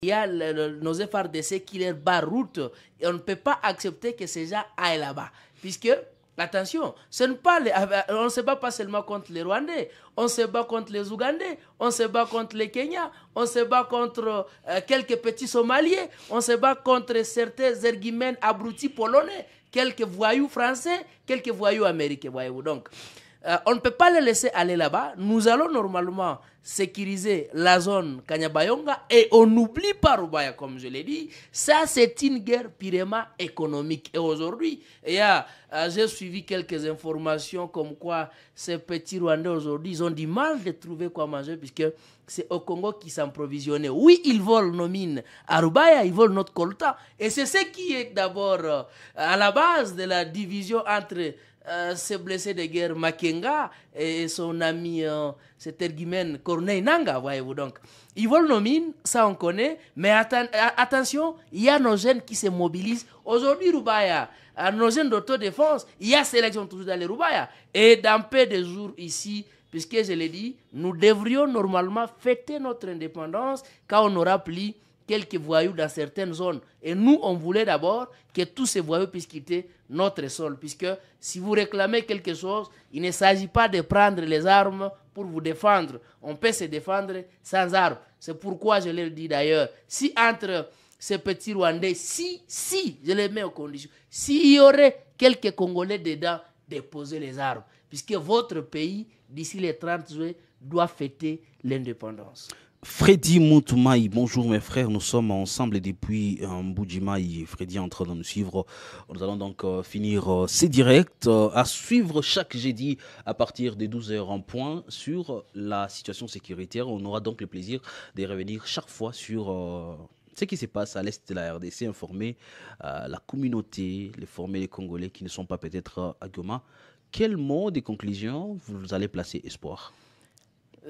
il y a nos FRDC qui leur barrent route et on ne peut pas accepter que ces gens aillent là-bas. Puisque, attention, on ne se bat pas seulement contre les Rwandais, on se bat contre les Ougandais, on se bat contre les Kenyans, on se bat contre quelques petits Somaliens, on se bat contre certains erguimènes abrutis polonais, quelques voyous français, quelques voyous américains, voyez-vous. Donc, on ne peut pas les laisser aller là-bas. Nous allons normalement sécuriser la zone Kanyabayonga et on n'oublie pas Rubaya, comme je l'ai dit. Ça, c'est une guerre purement économique. Et aujourd'hui, j'ai suivi quelques informations comme quoi ces petits Rwandais aujourd'hui, ils ont du mal de trouver quoi manger puisque c'est au Congo qu'ils s'approvisionnaient. Oui, ils volent nos mines à Rubaya, ils volent notre coltan. Et c'est ce qui est d'abord à la base de la division entre ces blessés de guerre Makenga et son ami cet erguimène Corneille Nanga, voyez-vous. Donc, ils volent nos mines, ça on connaît, mais attention, il y a nos jeunes qui se mobilisent. Aujourd'hui, Rubaya, nos jeunes d'autodéfense, il y a sélection toujours dans les Rubaya. Et dans peu de jours ici, puisque je l'ai dit, nous devrions normalement fêter notre indépendance quand on aura pris quelques voyous dans certaines zones. Et nous, on voulait d'abord que tous ces voyous puissent quitter notre sol. Puisque si vous réclamez quelque chose, il ne s'agit pas de prendre les armes pour vous défendre. On peut se défendre sans armes. C'est pourquoi je l'ai dit d'ailleurs. Si entre ces petits Rwandais, si, je les mets aux conditions, s'il y aurait quelques Congolais dedans, déposez les armes. Puisque votre pays, d'ici les 30 juin, doit fêter l'indépendance. Freddy Moutumaï, bonjour mes frères, nous sommes ensemble depuis Mbujimaï. Freddy est en train de nous suivre. Nous allons donc finir ces directs à suivre chaque jeudi à partir des 12h en point sur la situation sécuritaire. On aura donc le plaisir de revenir chaque fois sur ce qui se passe à l'est de la RDC, informer la communauté, former les Congolais qui ne sont pas peut-être à Goma. Quel mot de conclusion vous allez placer, Espoir?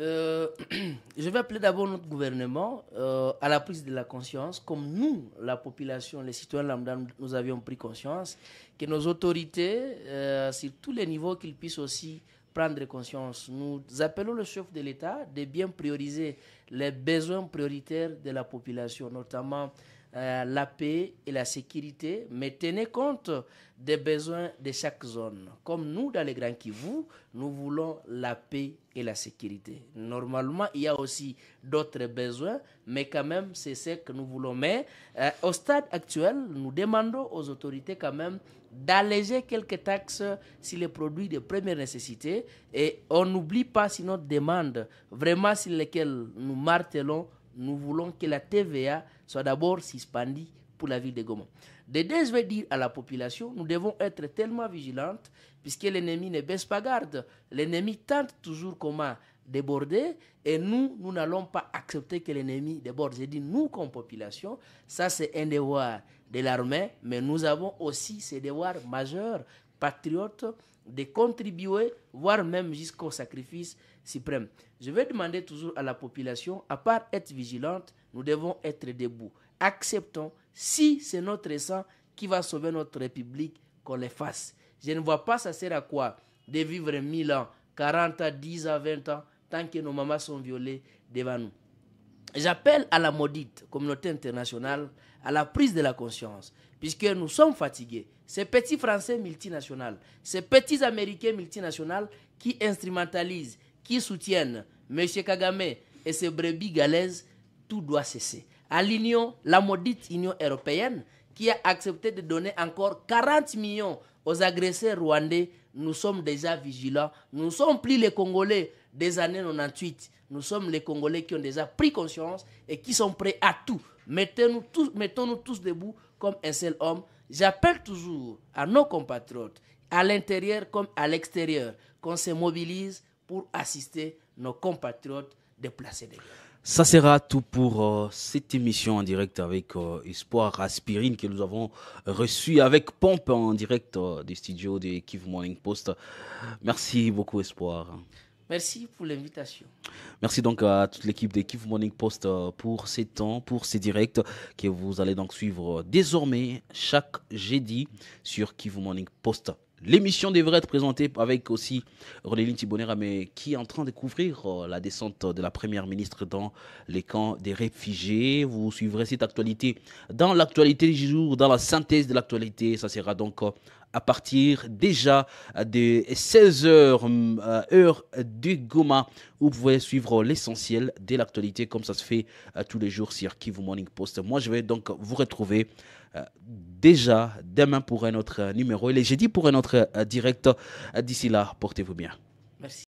Je vais appeler d'abord notre gouvernement à la prise de la conscience, comme nous, la population, les citoyens lambda, nous avions pris conscience, que nos autorités, sur tous les niveaux, qu'ils puissent aussi prendre conscience. Nous appelons le chef de l'État de bien prioriser les besoins prioritaires de la population, notamment la paix et la sécurité, mais tenez compte des besoins de chaque zone. Comme nous, dans les Grands Kivu, nous voulons la paix et la sécurité. Normalement, il y a aussi d'autres besoins, mais quand même, c'est ce que nous voulons. Mais au stade actuel, nous demandons aux autorités quand même d'alléger quelques taxes sur les produits de première nécessité. Et on n'oublie pas si notre demande, vraiment sur lesquelles nous martelons, nous voulons que la TVA soit d'abord suspendue pour la ville de Goma. De deux, je vais dire à la population, nous devons être tellement vigilantes puisque l'ennemi ne baisse pas garde. L'ennemi tente toujours comment déborder et nous n'allons pas accepter que l'ennemi déborde. J'ai dit nous comme population, ça c'est un devoir de l'armée, mais nous avons aussi ce devoir majeur, patriote, de contribuer, voire même jusqu'au sacrifice suprême. Je vais demander toujours à la population, à part être vigilante, nous devons être debout. Acceptons, si c'est notre sang qui va sauver notre République, qu'on le fasse. Je ne vois pas ça sert à quoi de vivre 1000 ans, 40 ans, 10 ans, 20 ans, tant que nos mamans sont violées devant nous. J'appelle à la maudite communauté internationale à la prise de la conscience, puisque nous sommes fatigués. Ces petits Français multinationaux, ces petits Américains multinationaux qui instrumentalisent, qui soutiennent M. Kagame et ses brebis galaises, tout doit cesser. À l'Union, la maudite Union européenne, qui a accepté de donner encore 40 millions aux agresseurs rwandais, nous sommes déjà vigilants. Nous ne sommes plus les Congolais des années 98. Nous sommes les Congolais qui ont déjà pris conscience et qui sont prêts à tout. Mettons-nous tous debout comme un seul homme. J'appelle toujours à nos compatriotes, à l'intérieur comme à l'extérieur, qu'on se mobilise pour assister nos compatriotes déplacés de guerre. Ça sera tout pour cette émission en direct avec Espoir Aspirine que nous avons reçu avec pompe en direct des studios de Kivu Morning Post. Merci beaucoup Espoir. Merci pour l'invitation. Merci donc à toute l'équipe de Kivu Morning Post pour ces temps, pour ces directs que vous allez donc suivre désormais chaque jeudi sur Kivu Morning Post. L'émission devrait être présentée avec aussi Ronéline Thibonera, mais qui est en train de couvrir la descente de la première ministre dans les camps des réfugiés. Vous suivrez cette actualité dans l'actualité du jour, dans la synthèse de l'actualité. Ça sera donc à partir déjà de 16h, heure de Goma, où vous pouvez suivre l'essentiel de l'actualité comme ça se fait tous les jours sur Kivu Morning Post. Moi, je vais donc vous retrouver déjà demain pour un autre numéro et les jeudis pour un autre direct. D'ici là, portez-vous bien. Merci.